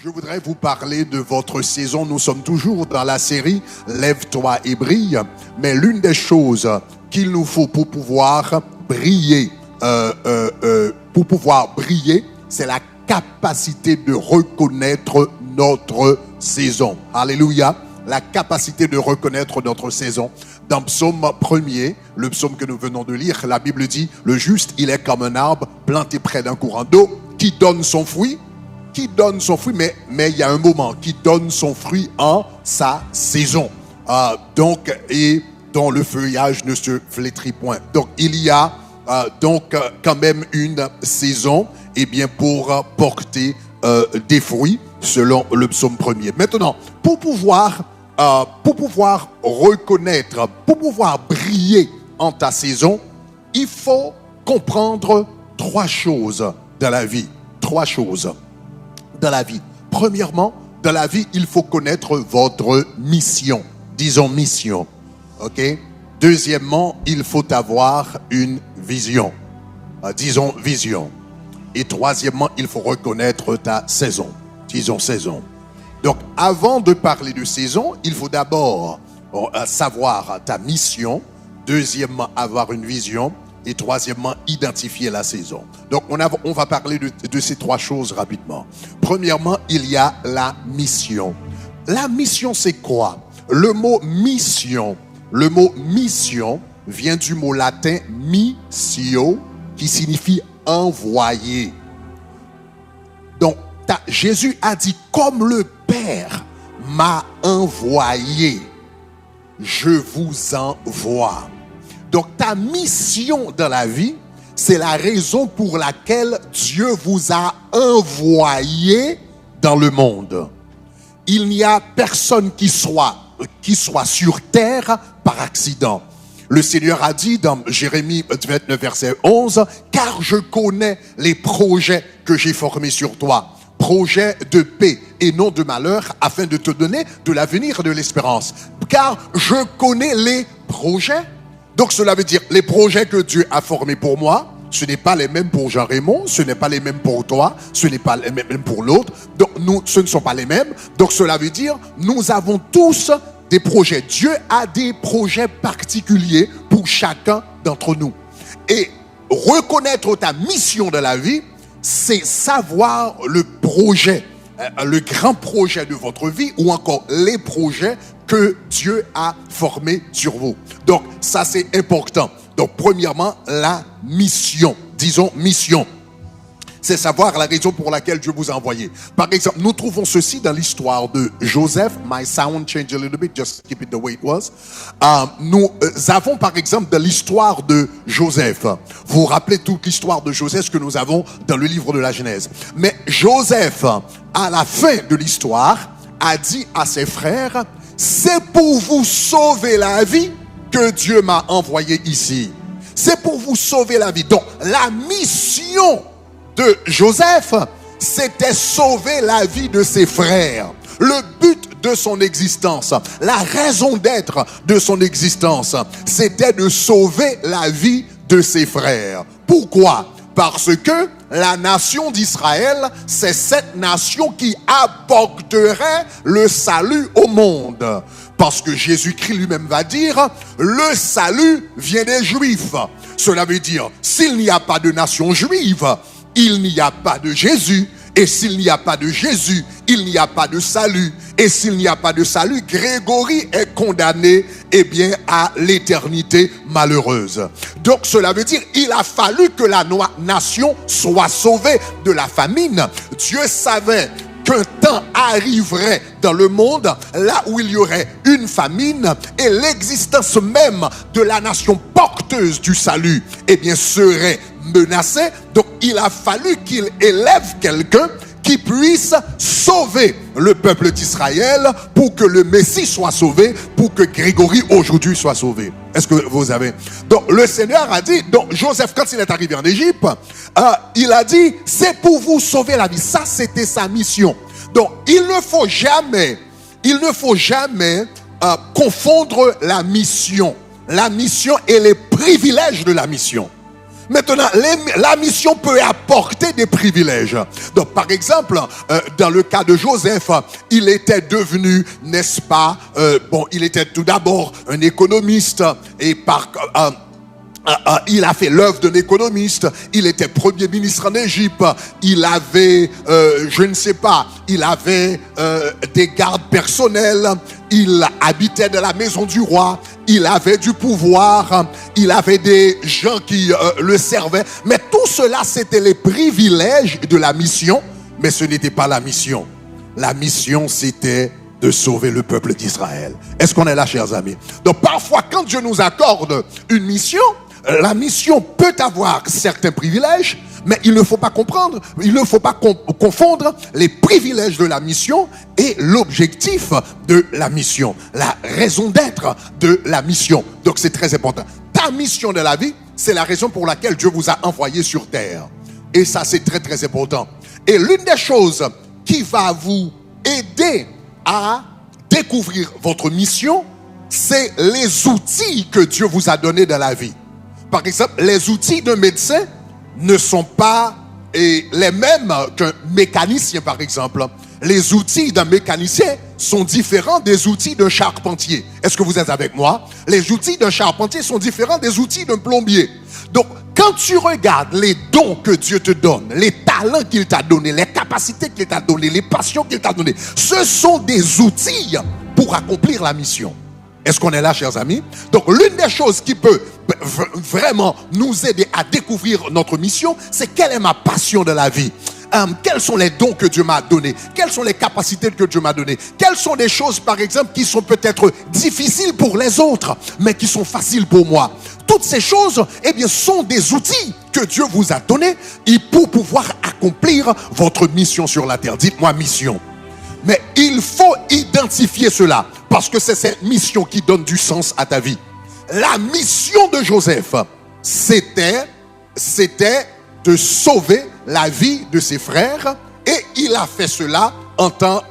Je voudrais vous parler de votre saison. Nous sommes toujours dans la série « Lève-toi et brille ». Mais l'une des choses qu'il nous faut pour pouvoir briller, c'est la capacité de reconnaître notre saison. Alléluia. La capacité de reconnaître notre saison. Dans Psaume 1er, le psaume que nous venons de lire, la Bible dit « Le juste, il est comme un arbre planté près d'un courant d'eau qui donne son fruit. » Mais il y a un moment qui donne son fruit en sa saison. Et dont le feuillage ne se flétrit point. Donc, il y a quand même une saison pour porter des fruits, selon le psaume 1er. Maintenant, pour pouvoir reconnaître, pour pouvoir briller en ta saison, il faut comprendre trois choses de la vie. Trois choses de la vie. Premièrement, dans la vie, il faut connaître votre mission. Disons mission. OK? Deuxièmement, il faut avoir une vision. Disons vision. Et troisièmement, il faut reconnaître ta saison. Disons saison. Donc, avant de parler de saison, il faut d'abord savoir ta mission. Deuxièmement, avoir une vision. Et troisièmement, identifier la saison. Donc, on va parler de ces trois choses rapidement. Premièrement, il y a la mission. La mission, c'est quoi? Le mot mission vient du mot latin missio, qui signifie envoyer. Donc, Jésus a dit, comme le Père m'a envoyé, je vous envoie. Donc, ta mission dans la vie, c'est la raison pour laquelle Dieu vous a envoyé dans le monde. Il n'y a personne qui soit sur terre par accident. Le Seigneur a dit dans Jérémie 29, verset 11, « Car je connais les projets que j'ai formés sur toi, projets de paix et non de malheur, afin de te donner de l'avenir et de l'espérance. Car je connais les projets. » Donc cela veut dire, les projets que Dieu a formés pour moi, ce n'est pas les mêmes pour Jean-Raymond, ce n'est pas les mêmes pour toi, ce n'est pas les mêmes pour l'autre. Donc ce ne sont pas les mêmes. Donc cela veut dire, nous avons tous des projets. Dieu a des projets particuliers pour chacun d'entre nous. Et reconnaître ta mission de la vie, c'est savoir le projet, le grand projet de votre vie ou encore les projets que Dieu a formés sur vous. Donc, ça c'est important. Donc, premièrement, la mission. Disons mission. C'est savoir la raison pour laquelle Dieu vous a envoyé. Par exemple, nous trouvons ceci dans l'histoire de Joseph. My sound changed a little bit, just keep it the way it was. Nous avons par exemple dans l'histoire de Joseph. Vous vous rappelez toute l'histoire de Joseph que nous avons dans le livre de la Genèse. Mais Joseph, à la fin de l'histoire, a dit à ses frères, « C'est pour vous sauver la vie que Dieu m'a envoyé ici. » C'est pour vous sauver la vie. Donc, la mission de Joseph, c'était sauver la vie de ses frères. Le but de son existence, la raison d'être de son existence, c'était de sauver la vie de ses frères. Pourquoi? Parce que la nation d'Israël, c'est cette nation qui apporterait le salut au monde. Parce que Jésus-Christ lui-même va dire, le salut vient des Juifs. Cela veut dire, s'il n'y a pas de nation juive, il n'y a pas de Jésus. Et s'il n'y a pas de Jésus, il n'y a pas de salut. Et s'il n'y a pas de salut, Grégory est condamné, à l'éternité malheureuse. Donc cela veut dire, il a fallu que la nation soit sauvée de la famine. Dieu savait qu'un temps arriverait dans le monde là où il y aurait une famine et l'existence même de la nation porteuse du salut, serait menacée. Donc il a fallu qu'il élève quelqu'un qui puisse sauver le peuple d'Israël pour que le Messie soit sauvé, pour que Grégory aujourd'hui soit sauvé. Est-ce que vous avez... Donc le Seigneur a dit, donc Joseph quand il est arrivé en Égypte, il a dit, c'est pour vous sauver la vie. Ça c'était sa mission. Donc il ne faut jamais confondre la mission et les privilèges de la mission. Maintenant, la mission peut apporter des privilèges. Donc, par exemple, dans le cas de Joseph, il était devenu, n'est-ce pas, il était tout d'abord un économiste et il a fait l'œuvre d'un économiste. Il était premier ministre en Égypte. Il avait, il avait des gardes personnels. Il habitait dans la maison du roi. Il avait du pouvoir. Il avait des gens qui le servaient. Mais tout cela, c'était les privilèges de la mission. Mais ce n'était pas la mission. La mission, c'était de sauver le peuple d'Israël. Est-ce qu'on est là, chers amis? Donc parfois, quand Dieu nous accorde une mission, la mission peut avoir certains privilèges, mais il ne faut pas confondre les privilèges de la mission et l'objectif de la mission, la raison d'être de la mission. Donc c'est très important. Ta mission de la vie, c'est la raison pour laquelle Dieu vous a envoyé sur terre. Et ça, c'est très très important. Et l'une des choses qui va vous aider à découvrir votre mission, c'est les outils que Dieu vous a donnés dans la vie. Par exemple, les outils d'un médecin ne sont pas les mêmes qu'un mécanicien, par exemple. Les outils d'un mécanicien sont différents des outils d'un charpentier. Est-ce que vous êtes avec moi? Les outils d'un charpentier sont différents des outils d'un plombier. Donc, quand tu regardes les dons que Dieu te donne, les talents qu'il t'a donnés, les capacités qu'il t'a données, les passions qu'il t'a données, ce sont des outils pour accomplir la mission. Est-ce qu'on est là, chers amis? Donc, l'une des choses qui peut vraiment nous aider à découvrir notre mission, c'est quelle est ma passion de la vie? Quels sont les dons que Dieu m'a donnés? Quelles sont les capacités que Dieu m'a données? Quelles sont des choses, par exemple, qui sont peut-être difficiles pour les autres, mais qui sont faciles pour moi? Toutes ces choses, eh bien, sont des outils que Dieu vous a donnés pour pouvoir accomplir votre mission sur la terre. Dites-moi mission. Mais il faut identifier cela, parce que c'est cette mission qui donne du sens à ta vie. La mission de Joseph, c'était de sauver la vie de ses frères, et il a fait cela en tant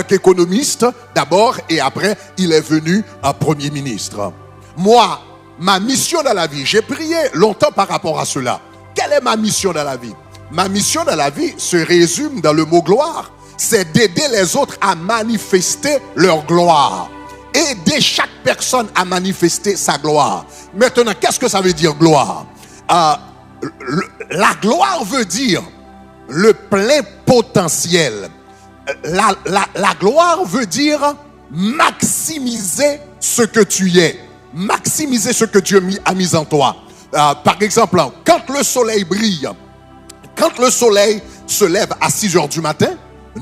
qu'économiste d'abord, et après il est venu en premier ministre. Moi, ma mission dans la vie, j'ai prié longtemps par rapport à cela. Quelle est ma mission dans la vie? Ma mission dans la vie se résume dans le mot gloire. C'est d'aider les autres à manifester leur gloire. Aider chaque personne à manifester sa gloire. Maintenant, qu'est-ce que ça veut dire gloire? La gloire veut dire le plein potentiel. La gloire veut dire maximiser ce que tu es. Maximiser ce que Dieu a mis en toi. Par exemple, quand le soleil brille, quand le soleil se lève à 6 heures du matin,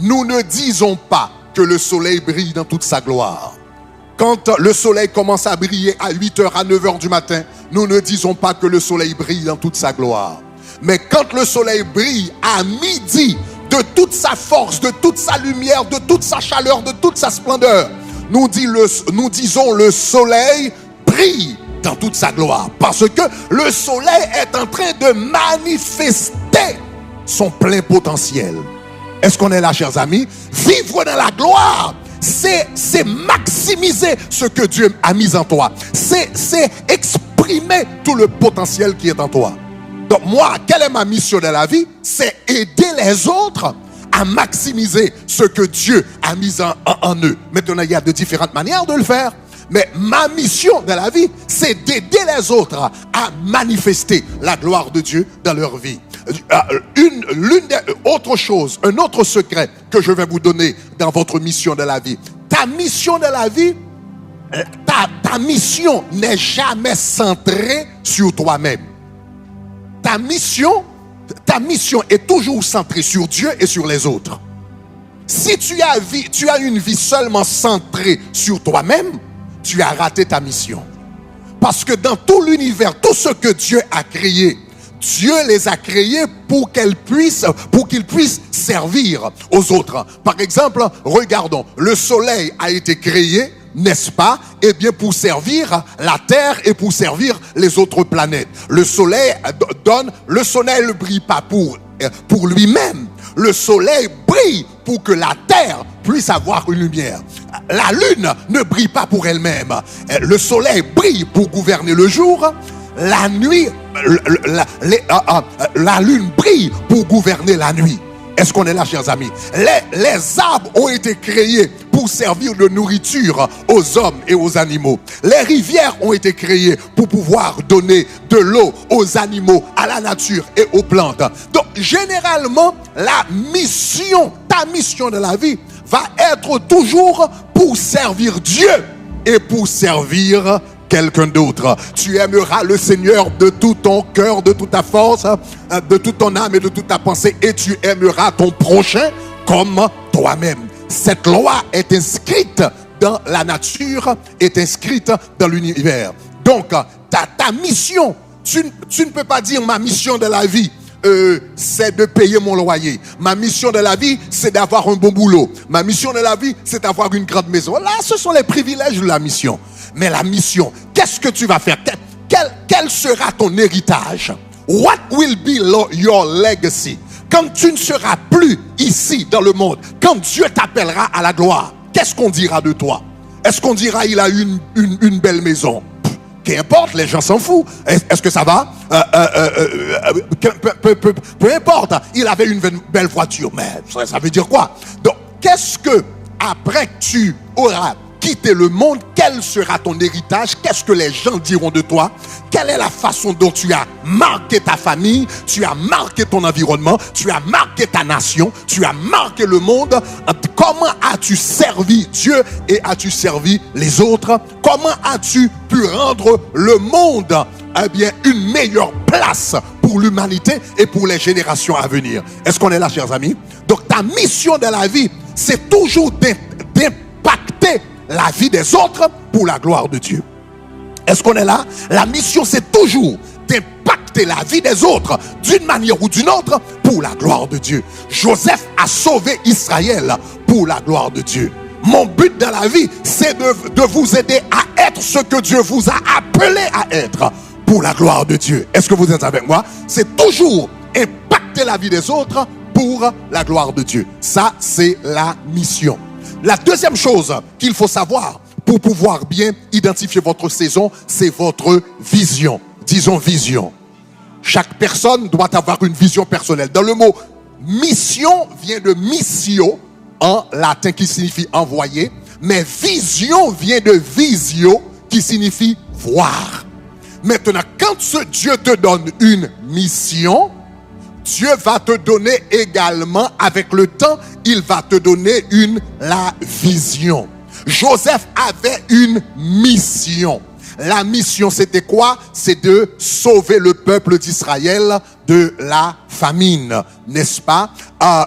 nous ne disons pas que le soleil brille dans toute sa gloire. Quand le soleil commence à briller à 8 heures, à 9 heures du matin, nous ne disons pas que le soleil brille dans toute sa gloire. Mais quand le soleil brille à midi, de toute sa force, de toute sa lumière, de toute sa chaleur, de toute sa splendeur, nous disons le soleil brille dans toute sa gloire. Parce que le soleil est en train de manifester son plein potentiel. Est-ce qu'on est là, chers amis? Vivre dans la gloire, c'est maximiser ce que Dieu a mis en toi. C'est exprimer tout le potentiel qui est en toi. Donc moi, quelle est ma mission dans la vie? C'est aider les autres à maximiser ce que Dieu a mis en eux. Maintenant, il y a de différentes manières de le faire. Mais ma mission dans la vie, c'est d'aider les autres à manifester la gloire de Dieu dans leur vie. Un autre secret que je vais vous donner dans votre mission de la vie. Ta mission de la vie, ta mission n'est jamais centrée sur toi-même. Ta mission est toujours centrée sur Dieu et sur les autres. Si tu as une vie seulement centrée sur toi-même, tu as raté ta mission. Parce que dans tout l'univers, tout ce que Dieu a créé, Dieu les a créés pour qu'ils puissent servir aux autres. Par exemple, regardons, le soleil a été créé, n'est-ce pas? Eh bien, pour servir la terre et pour servir les autres planètes. Le soleil ne brille pas pour lui-même. Le soleil brille pour que la terre puisse avoir une lumière. La lune ne brille pas pour elle-même. Le soleil brille pour gouverner le jour. La nuit la lune brille pour gouverner la nuit. Est-ce qu'on est là, chers amis? Les arbres ont été créés pour servir de nourriture aux hommes et aux animaux. Les rivières ont été créées pour pouvoir donner de l'eau aux animaux, à la nature et aux plantes. Donc, généralement, ta mission de la vie va être toujours pour servir Dieu et pour servir quelqu'un d'autre. Tu aimeras le Seigneur de tout ton cœur, de toute ta force, de toute ton âme et de toute ta pensée, et tu aimeras ton prochain comme toi-même. Cette loi est inscrite dans la nature, est inscrite dans l'univers. Donc, ta mission, tu ne peux pas dire ma mission de la vie, c'est de payer mon loyer. Ma mission de la vie, c'est d'avoir un bon boulot. Ma mission de la vie, c'est d'avoir une grande maison. Là, ce sont les privilèges de la mission. Mais la mission, qu'est-ce que tu vas faire? Quel sera ton héritage? What will be your legacy? Quand tu ne seras plus ici dans le monde, quand Dieu t'appellera à la gloire, qu'est-ce qu'on dira de toi? Est-ce qu'on dira il a une belle maison? Qu'importe, les gens s'en foutent. Est-ce que ça va? Peu importe, il avait une belle voiture. Mais ça veut dire quoi? Donc, qu'est-ce que, après que tu auras quitté le monde, quel sera ton héritage? Qu'est-ce que les gens diront de toi? Quelle est la façon dont tu as marqué ta famille? Tu as marqué ton environnement? Tu as marqué ta nation? Tu as marqué le monde? Comment as-tu servi Dieu et as-tu servi les autres? Comment as-tu pu rendre le monde une meilleure place pour l'humanité et pour les générations à venir? Est-ce qu'on est là, chers amis? Donc ta mission de la vie, c'est toujours d'impacter la vie des autres pour la gloire de Dieu. Est-ce qu'on est là? La mission, c'est toujours d'impacter la vie des autres d'une manière ou d'une autre pour la gloire de Dieu. Joseph a sauvé Israël pour la gloire de Dieu. Mon but dans la vie, c'est de vous aider à être ce que Dieu vous a appelé à être pour la gloire de Dieu. Est-ce que vous êtes avec moi? C'est toujours impacter la vie des autres pour la gloire de Dieu. Ça, c'est la mission. La deuxième chose qu'il faut savoir pour pouvoir bien identifier votre saison, c'est votre vision. Disons vision. Chaque personne doit avoir une vision personnelle. Dans le mot mission vient de missio en latin qui signifie envoyer, mais vision vient de visio qui signifie voir. Maintenant, quand Dieu te donne une mission, Dieu va te donner également, avec le temps, il va te donner la vision. Joseph avait une mission. La mission, c'était quoi? C'est de sauver le peuple d'Israël de la famine, n'est-ce pas?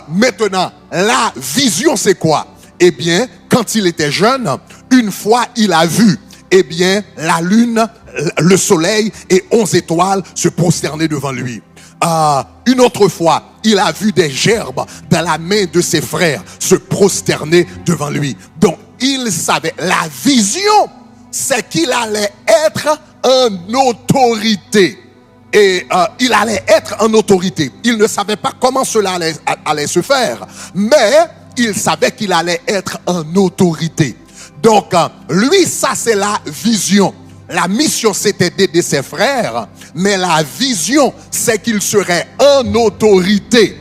Maintenant, la vision, c'est quoi? Eh bien, quand il était jeune, une fois, il a vu, eh bien, la lune, le soleil et 11 étoiles se prosterner devant lui. Une autre fois, il a vu des gerbes dans la main de ses frères se prosterner devant lui. Donc, il savait, la vision, c'est qu'il allait être en autorité. Et il allait être en autorité. Il ne savait pas comment cela allait se faire, mais il savait qu'il allait être en autorité. Donc, lui, ça c'est la vision. La mission, c'était d'aider ses frères, mais la vision, c'est qu'il serait en autorité.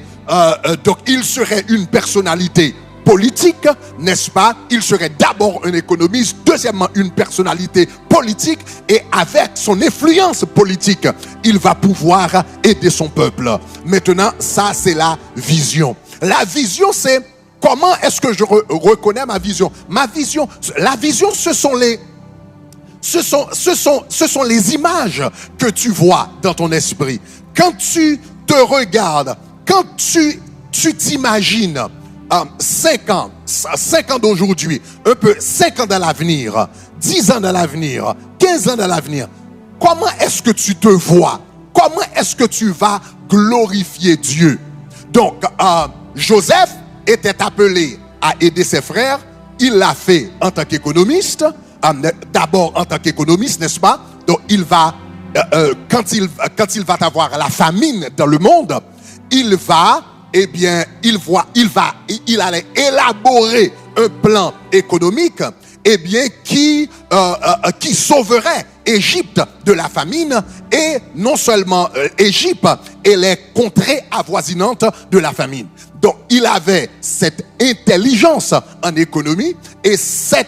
Donc, il serait une personnalité politique, n'est-ce pas? Il serait d'abord un économiste, deuxièmement une personnalité politique, et avec son influence politique, il va pouvoir aider son peuple. Maintenant, ça, c'est la vision. La vision, c'est comment est-ce que je reconnais ma vision? Ma vision, la vision, ce sont les images que tu vois dans ton esprit. Quand tu te regardes, quand tu t'imagines 5 ans d'aujourd'hui, 5 ans dans l'avenir, 10 ans dans l'avenir, 15 ans dans l'avenir, comment est-ce que tu te vois? Comment est-ce que tu vas glorifier Dieu? Donc, Joseph était appelé à aider ses frères. Il l'a fait en tant qu'économiste. D'abord en tant qu'économiste, n'est-ce pas? Donc il va, quand il va avoir la famine dans le monde, il allait élaborer un plan économique, qui sauverait Égypte de la famine et non seulement Égypte et les contrées avoisinantes de la famine. Donc il avait cette intelligence en économie et sa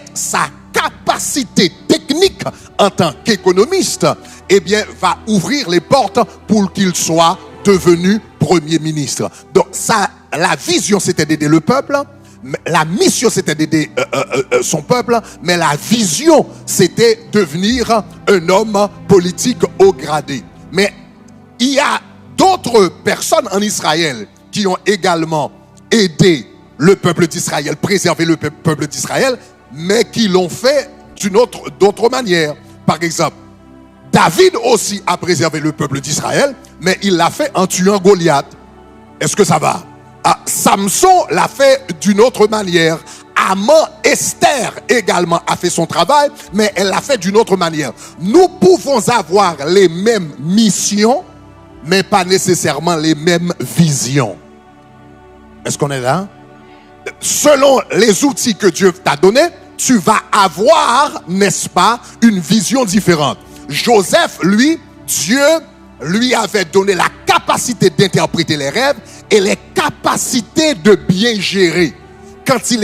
capacité technique en tant qu'économiste, eh bien, va ouvrir les portes pour qu'il soit devenu premier ministre. Donc ça, la vision c'était d'aider le peuple. La mission, c'était d'aider son peuple, mais la vision, c'était devenir un homme politique haut gradé. Mais il y a d'autres personnes en Israël qui ont également aidé le peuple d'Israël, préservé le peuple d'Israël, mais qui l'ont fait d'autres manières. Par exemple, David aussi a préservé le peuple d'Israël, mais il l'a fait en tuant Goliath. Est-ce que ça va? Samson l'a fait d'une autre manière. Esther également a fait son travail, mais elle l'a fait d'une autre manière. Nous pouvons avoir les mêmes missions, mais pas nécessairement les mêmes visions. Est-ce qu'on est là? Selon les outils que Dieu t'a donnés, tu vas avoir, n'est-ce pas, une vision différente. Joseph, lui, Dieu lui avait donné la capacité d'interpréter les rêves et les capacités de bien gérer. Quand il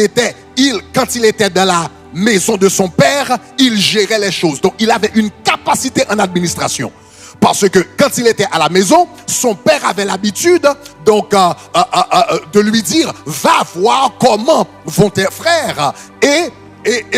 était dans la maison de son père, il gérait les choses. Donc il avait une capacité en administration. Parce que quand il était à la maison, son père avait l'habitude donc de lui dire « Va voir comment vont tes frères et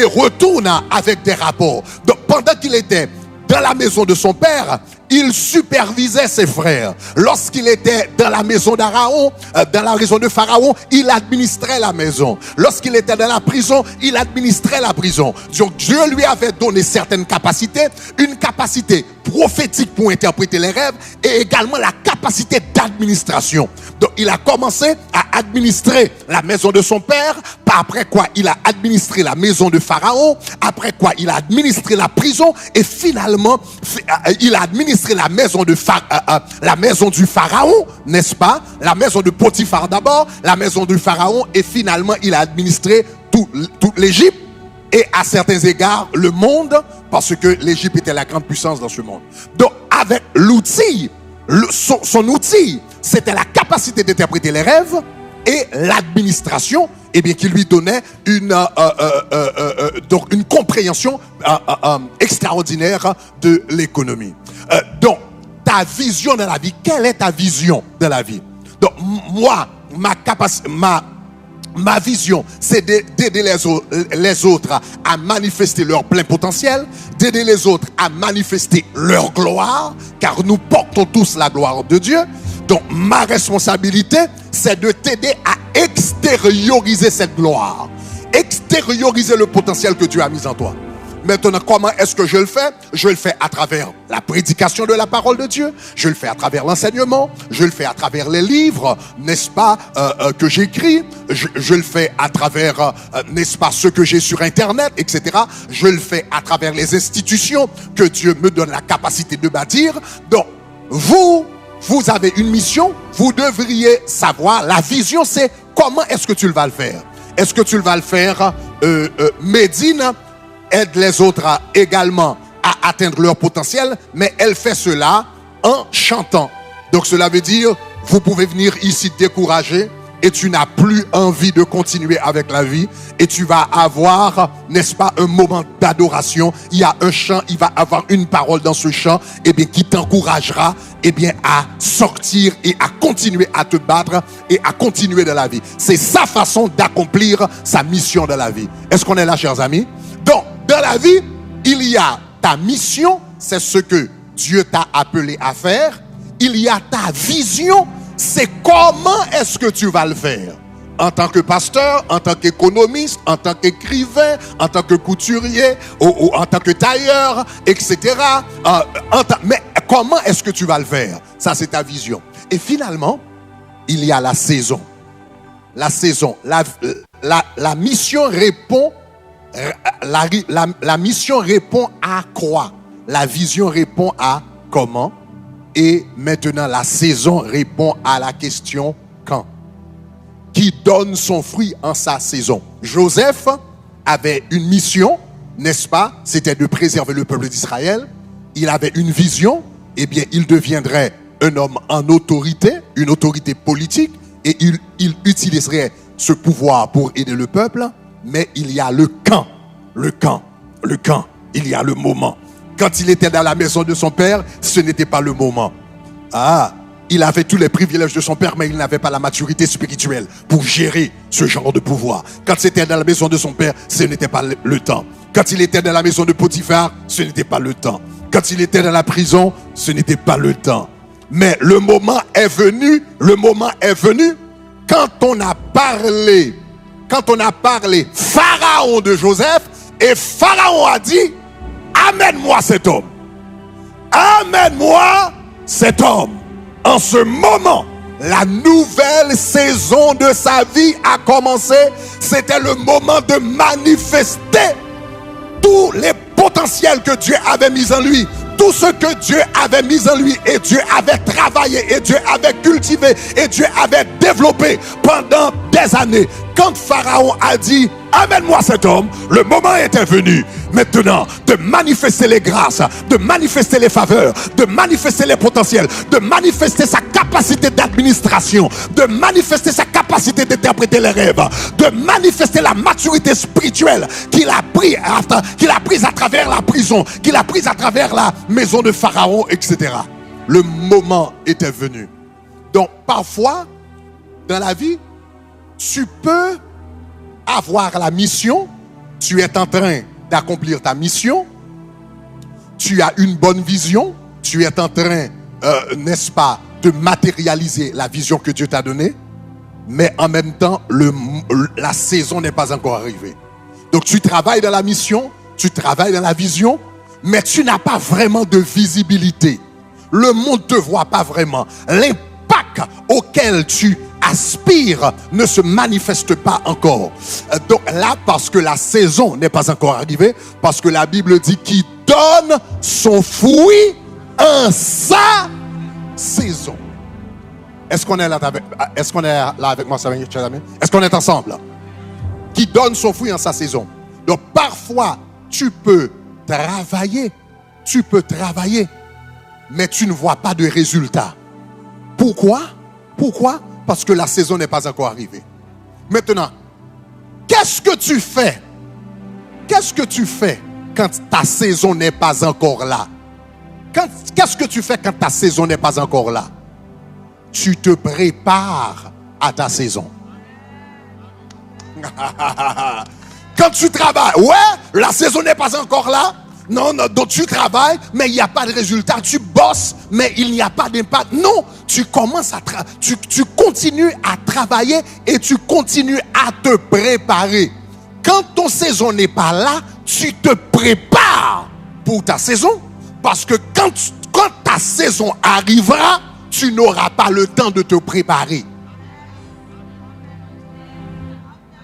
retourne avec des rapports. » Donc pendant qu'il était dans la maison de son père, il supervisait ses frères. Lorsqu'il était dans la maison d'Aaron, dans la maison de Pharaon, il administrait la maison. Lorsqu'il était dans la prison, il administrait la prison. Donc Dieu lui avait donné certaines capacités, une capacité prophétique pour interpréter les rêves et également la capacité d'administration. Donc il a commencé à administrer la maison de son père, après quoi il a administré la maison de Pharaon, après quoi il a administré la prison et finalement il a administré la maison du Pharaon, n'est-ce pas? La maison de Potiphar d'abord, la maison du Pharaon et finalement il a administré toute l'Égypte et à certains égards le monde parce que l'Égypte était la grande puissance dans ce monde. Donc avec l'outil, son outil, c'était la capacité d'interpréter les rêves et l'administration, eh bien, qui lui donnait donc une compréhension extraordinaire de l'économie. Donc, ta vision de la vie, quelle est ta vision de la vie? Donc, moi, ma vision, c'est d'aider les autres à manifester leur plein potentiel, d'aider les autres à manifester leur gloire, car nous portons tous la gloire de Dieu. Donc, ma responsabilité, c'est de t'aider à extérioriser cette gloire, extérioriser le potentiel que Dieu a mis en toi. Maintenant, comment est-ce que je le fais? Je le fais à travers la prédication de la parole de Dieu, je le fais à travers l'enseignement, je le fais à travers les livres, n'est-ce pas, que j'écris, je le fais à travers, n'est-ce pas, ce que j'ai sur Internet, etc. Je le fais à travers les institutions que Dieu me donne la capacité de bâtir. Donc, vous avez une mission, vous devriez savoir, la vision c'est comment est-ce que tu vas le faire. Est-ce que tu vas le faire, Médine aide les autres également à atteindre leur potentiel, mais elle fait cela en chantant. Donc cela veut dire, vous pouvez venir ici découragé et tu n'as plus envie de continuer avec la vie et tu vas avoir, n'est-ce pas, un moment d'adoration. Il y a un chant, il va avoir une parole dans ce chant, eh bien, qui t'encouragera, eh bien, à sortir et à continuer à te battre et à continuer dans la vie. C'est sa façon d'accomplir sa mission dans la vie. Est-ce qu'on est là, chers amis? Donc, dans la vie, il y a ta mission, c'est ce que Dieu t'a appelé à faire. Il y a ta vision, c'est comment est-ce que tu vas le faire. En tant que pasteur, en tant qu'économiste, en tant qu'écrivain, en tant que couturier, ou en tant que tailleur, etc. Mais comment est-ce que tu vas le faire? Ça, c'est ta vision. Et finalement, il y a la saison. La saison. La mission répond. La mission répond à quoi? La vision répond à comment? Et maintenant, la saison répond à la question quand? Qui donne son fruit en sa saison. Joseph avait une mission, n'est-ce pas? C'était de préserver le peuple d'Israël. il avait une vision, eh bien, il deviendrait un homme en autorité, une autorité politique, et il utiliserait ce pouvoir pour aider le peuple. Mais il y a le quand, il y a le moment. Quand il était dans la maison de son père, ce n'était pas le moment. Il avait tous les privilèges de son père, mais il n'avait pas la maturité spirituelle pour gérer ce genre de pouvoir. Quand c'était dans la maison de son père, ce n'était pas le temps. Quand il était dans la maison de Potiphar, ce n'était pas le temps. Quand il était dans la prison, ce n'était pas le temps. Mais le moment est venu quand on a parlé Pharaon de Joseph, et Pharaon a dit, amène-moi cet homme. Amène-moi cet homme. En ce moment, la nouvelle saison de sa vie a commencé. C'était le moment de manifester tous les potentiels que Dieu avait mis en lui. Tout ce que Dieu avait mis en lui, et Dieu avait travaillé, et Dieu avait cultivé, et Dieu avait développé pendant des années. Quand Pharaon a dit, amène-moi cet homme, le moment était venu maintenant de manifester les grâces, de manifester les faveurs, de manifester les potentiels, de manifester sa capacité d'administration, de manifester sa capacité d'interpréter les rêves, de manifester la maturité spirituelle qu'il a prise à travers la prison, qu'il a prise à travers la maison de Pharaon, etc. Le moment était venu. Donc parfois dans la vie, tu peux avoir la mission, tu es en train d'accomplir ta mission, tu as une bonne vision, tu es en train, n'est-ce pas, de matérialiser la vision que Dieu t'a donnée, mais en même temps, la saison n'est pas encore arrivée. Donc tu travailles dans la mission, tu travailles dans la vision, mais tu n'as pas vraiment de visibilité. Le monde ne te voit pas vraiment. L'impact auquel tu aspire ne se manifeste pas encore. Donc là, parce que la saison n'est pas encore arrivée, parce que la Bible dit qu'il donne son fruit en sa saison. Est-ce qu'on est là avec moi, chers amis? Est-ce qu'on est ensemble? Qui donne son fruit en sa saison. Donc parfois, tu peux travailler, mais tu ne vois pas de résultat. Pourquoi? Parce que la saison n'est pas encore arrivée. Maintenant, qu'est-ce que tu fais? Qu'est-ce que tu fais quand ta saison n'est pas encore là? Qu'est-ce que tu fais quand ta saison n'est pas encore là? Tu te prépares à ta saison. Quand tu travailles, la saison n'est pas encore là. Non, donc tu travailles, mais il n'y a pas de résultat. Tu bosses, mais il n'y a pas d'impact. Non, tu commences tu continues à travailler et tu continues à te préparer. Quand ton saison n'est pas là, tu te prépares pour ta saison. Parce que quand ta saison arrivera, tu n'auras pas le temps de te préparer.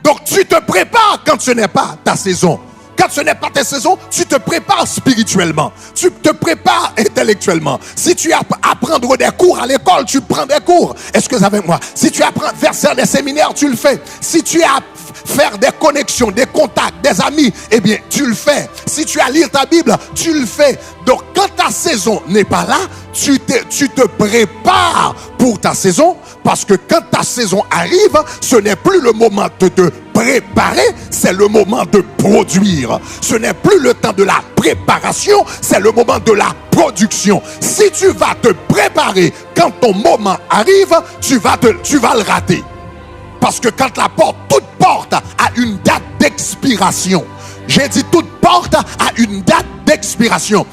Donc tu te prépares quand ce n'est pas ta saison. Quand ce n'est pas ta saison, tu te prépares spirituellement. Tu te prépares intellectuellement. Si tu apprends à prendre des cours à l'école, tu prends des cours. Est-ce que vous avez moi? Si tu apprends à faire des séminaires, tu le fais. Si tu as faire des connexions, des contacts, des amis, eh bien, tu le fais. Si tu as lire ta Bible, tu le fais. Donc, quand ta saison n'est pas là, tu te prépares pour ta saison, parce que quand ta saison arrive, ce n'est plus le moment de te préparer, c'est le moment de produire. Ce n'est plus le temps de la préparation, c'est le moment de la production. Si tu vas te préparer quand ton moment arrive, tu vas le rater. Parce que quand toute porte a une date d'expiration. J'ai dit toute porte a une date d'expiration.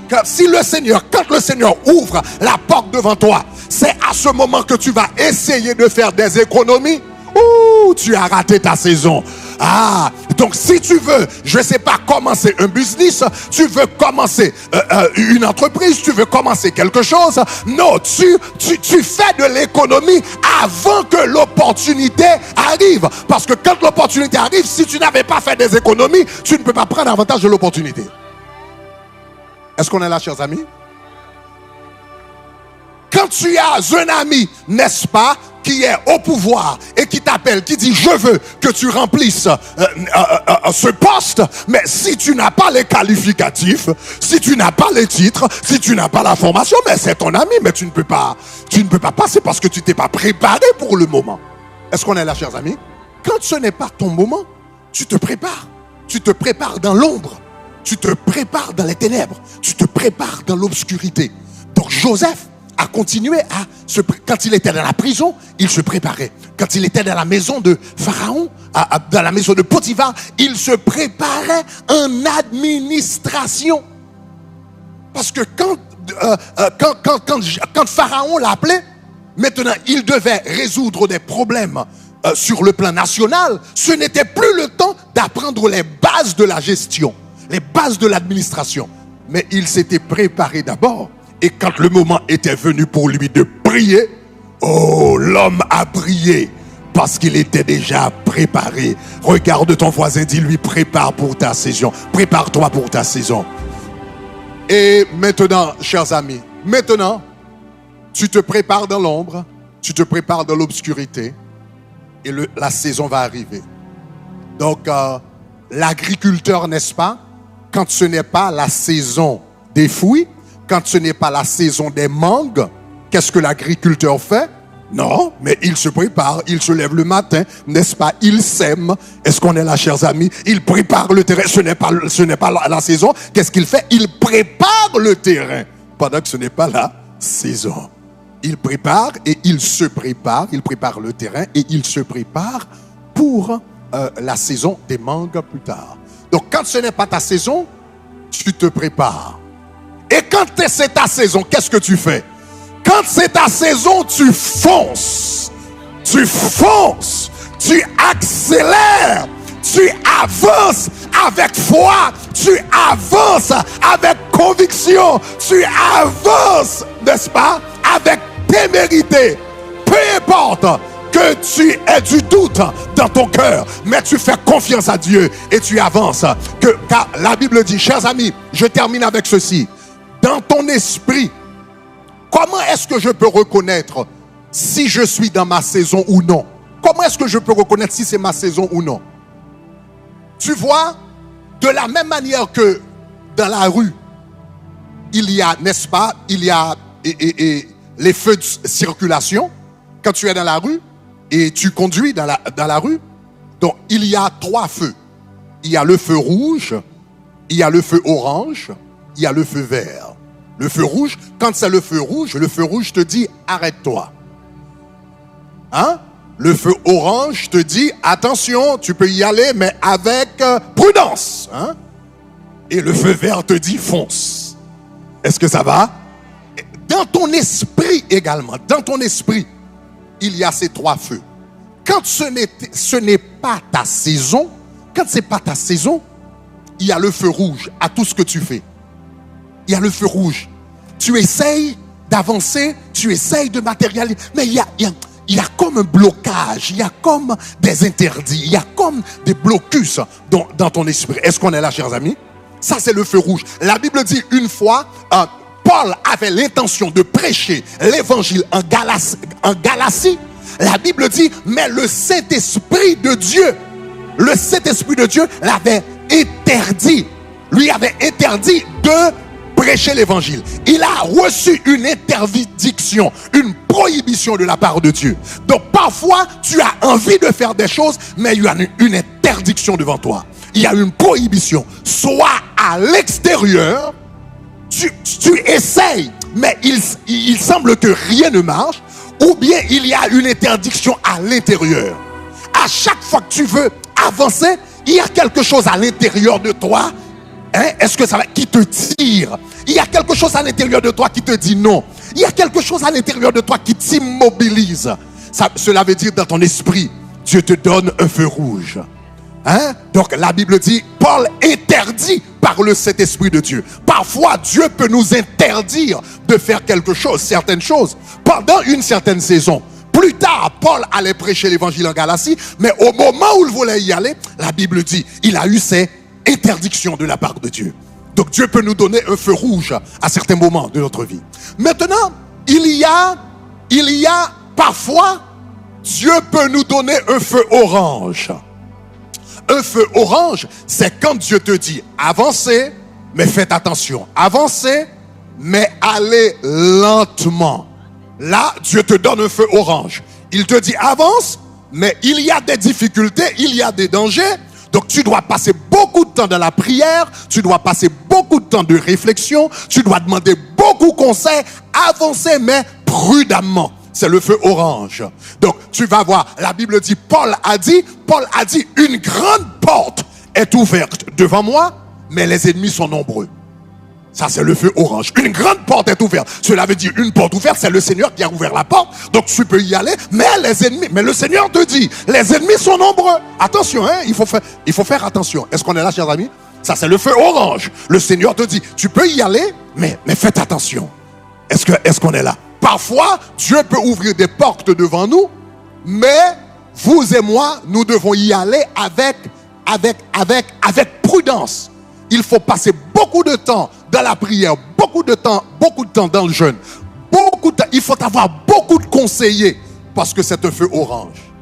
Quand le Seigneur ouvre la porte devant toi, c'est à ce moment que tu vas essayer de faire des économies. Tu as raté ta saison. Donc si tu veux, je ne sais pas, commencer un business, tu veux commencer une entreprise, tu veux commencer quelque chose, non, tu fais de l'économie avant que l'opportunité arrive. Parce que quand l'opportunité arrive, si tu n'avais pas fait des économies, tu ne peux pas prendre avantage de l'opportunité. Est-ce qu'on est là, chers amis? quand tu as un ami, n'est-ce pas, qui est au pouvoir et qui t'appelle, qui dit je veux que tu remplisses ce poste, mais si tu n'as pas les qualificatifs, si tu n'as pas les titres, si tu n'as pas la formation, mais c'est ton ami, mais tu ne peux pas passer parce que tu t'es pas préparé pour le moment. Est-ce qu'on est là, chers amis? Quand ce n'est pas ton moment, tu te prépares dans l'ombre, tu te prépares dans les ténèbres, tu te prépares dans l'obscurité. Donc Joseph a continué quand il était dans la prison, il se préparait. Quand il était dans la maison de Pharaon, dans la maison de Potiphar, il se préparait en administration. Parce que quand Pharaon l'appelait, maintenant il devait résoudre des problèmes sur le plan national. Ce n'était plus le temps d'apprendre les bases de la gestion, les bases de l'administration. Mais il s'était préparé d'abord. Et quand le moment était venu pour lui de briller, oh, l'homme a brillé parce qu'il était déjà préparé. Regarde ton voisin, dis-lui, prépare pour ta saison. Prépare-toi pour ta saison. Et maintenant, chers amis, maintenant, tu te prépares dans l'ombre, tu te prépares dans l'obscurité, et la saison va arriver. Donc, l'agriculteur, n'est-ce pas, quand ce n'est pas la saison des fruits, quand ce n'est pas la saison des mangues, qu'est-ce que l'agriculteur fait? Non, mais il se prépare, il se lève le matin, n'est-ce pas? Il sème. Est-ce qu'on est là, chers amis? Il prépare le terrain. Ce n'est pas la saison. Qu'est-ce qu'il fait? Il prépare le terrain pendant que ce n'est pas la saison. Il prépare et il se prépare. Il prépare le terrain et il se prépare pour la saison des mangues plus tard. Donc, quand ce n'est pas ta saison, tu te prépares. Et quand c'est ta saison, qu'est-ce que tu fais? Quand c'est ta saison, tu fonces. Tu fonces. Tu accélères. Tu avances avec foi. Tu avances avec conviction. Tu avances, n'est-ce pas, avec témérité. Peu importe que tu aies du doute dans ton cœur, mais tu fais confiance à Dieu et tu avances. Car la Bible dit, chers amis, je termine avec ceci. Dans ton esprit, comment est-ce que je peux reconnaître si je suis dans ma saison ou non? Comment est-ce que je peux reconnaître si c'est ma saison ou non? Tu vois, de la même manière que dans la rue, il y a, n'est-ce pas, il y a les feux de circulation. Quand tu es dans la rue et tu conduis dans la rue, donc il y a 3 feux. Il y a le feu rouge, il y a le feu orange, il y a le feu vert. Le feu rouge, quand c'est le feu rouge te dit arrête-toi. Hein? Le feu orange te dit attention, tu peux y aller, mais avec prudence. Hein? Et le feu vert te dit fonce. Est-ce que ça va? Dans ton esprit également, dans ton esprit, il y a ces 3 feux. Quand ce n'est pas ta saison, quand c'est pas ta saison, il y a le feu rouge à tout ce que tu fais. Il y a le feu rouge. Tu essayes d'avancer, tu essayes de matérialiser, mais il y a comme un blocage, il y a comme des interdits, il y a comme des blocus dans ton esprit. Est-ce qu'on est là, chers amis? Ça, c'est le feu rouge. La Bible dit une fois, Paul avait l'intention de prêcher l'évangile en Galatie. La Bible dit, mais le Saint-Esprit de Dieu l'avait interdit. Lui avait interdit de prêcher l'évangile. Il a reçu une interdiction, une prohibition de la part de Dieu. Donc parfois, tu as envie de faire des choses, mais il y a une interdiction devant toi. Il y a une prohibition. Soit à l'extérieur, tu essayes, mais il semble que rien ne marche, ou bien il y a une interdiction à l'intérieur. À chaque fois que tu veux avancer, il y a quelque chose à l'intérieur de toi. Est-ce que ça va, qui te tire? Il y a quelque chose à l'intérieur de toi qui te dit non. Il y a quelque chose à l'intérieur de toi qui t'immobilise. Cela veut dire dans ton esprit, Dieu te donne un feu rouge. Donc la Bible dit, Paul interdit par le Saint-Esprit de Dieu. Parfois, Dieu peut nous interdire de faire quelque chose, certaines choses, pendant une certaine saison. Plus tard, Paul allait prêcher l'évangile en Galatie, mais au moment où il voulait y aller, la Bible dit, il a eu ces interdictions de la part de Dieu. Donc Dieu peut nous donner un feu rouge à certains moments de notre vie. Maintenant, il y a parfois, Dieu peut nous donner un feu orange. Un feu orange, c'est quand Dieu te dit avancez, mais faites attention. Avancez, mais allez lentement. Là, Dieu te donne un feu orange. Il te dit avance, mais il y a des difficultés, il y a des dangers. Donc tu dois passer beaucoup de temps dans la prière, tu dois passer beaucoup de temps de réflexion, tu dois demander beaucoup de conseils, avancer mais prudemment. C'est le feu orange. Donc tu vas voir, la Bible dit, Paul a dit, une grande porte est ouverte devant moi, mais les ennemis sont nombreux. Ça, c'est le feu orange. Une grande porte est ouverte. Cela veut dire une porte ouverte, c'est le Seigneur qui a ouvert la porte. Donc tu peux y aller, mais les ennemis, mais le Seigneur te dit, les ennemis sont nombreux. Attention, hein, il faut faire attention. Est-ce qu'on est là, chers amis? Ça, c'est le feu orange. Le Seigneur te dit, tu peux y aller, mais faites attention. Est-ce qu'on est là? Parfois, Dieu peut ouvrir des portes devant nous, mais vous et moi, nous devons y aller avec prudence. Il faut passer beaucoup de temps dans la prière, beaucoup de temps dans le jeûne. Il faut avoir beaucoup de conseillers parce que c'est un feu orange.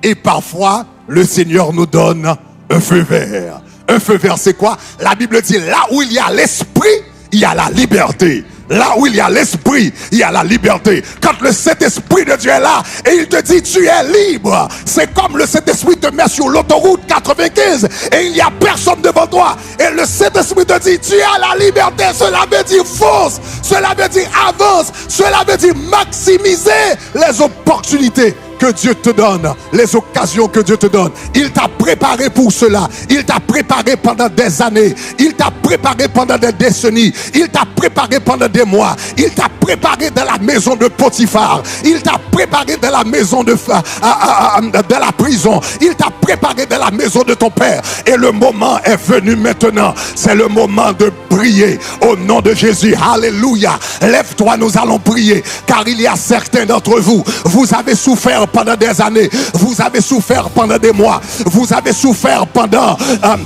Et parfois, le Seigneur nous donne un feu vert. Un feu vert, c'est quoi? La Bible dit, là où il y a l'esprit, il y a la liberté. Là où il y a l'esprit, il y a la liberté. Quand le Saint-Esprit de Dieu est là et il te dit tu es libre, c'est comme le Saint-Esprit te met sur l'autoroute 95 et il n'y a personne devant toi. Et le Saint-Esprit te dit tu as la liberté. Cela veut dire fonce, cela veut dire avance, cela veut dire maximiser les opportunités que Dieu te donne, les occasions que Dieu te donne. Il t'a préparé pour cela. Il t'a préparé pendant des années. Il t'a préparé pendant des décennies. Il t'a préparé pendant des mois. Il t'a préparé dans la maison de Potiphar. Il t'a préparé dans la maison de la prison. Il t'a préparé dans la maison de ton père. Et le moment est venu maintenant. C'est le moment de prier au nom de Jésus. Alléluia. Lève-toi, nous allons prier. Car il y a certains d'entre vous, vous avez souffert pendant des années, vous avez souffert pendant des mois, vous avez souffert pendant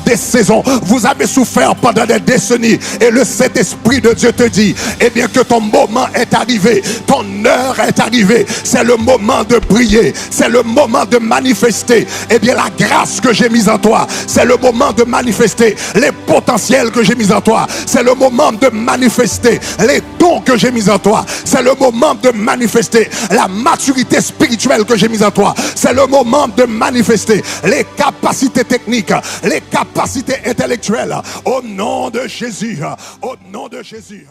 des saisons, vous avez souffert pendant des décennies, et le Saint-Esprit de Dieu te dit, eh bien que ton moment est arrivé, ton heure est arrivée, c'est le moment de prier, c'est le moment de manifester, eh bien la grâce que j'ai mise en toi, c'est le moment de manifester les potentiels que j'ai mis en toi, c'est le moment de manifester les dons que j'ai mis en toi, c'est le moment de manifester la maturité spirituelle que j'ai mis en toi. C'est le moment de manifester les capacités techniques, les capacités intellectuelles. Au nom de Jésus. Au nom de Jésus.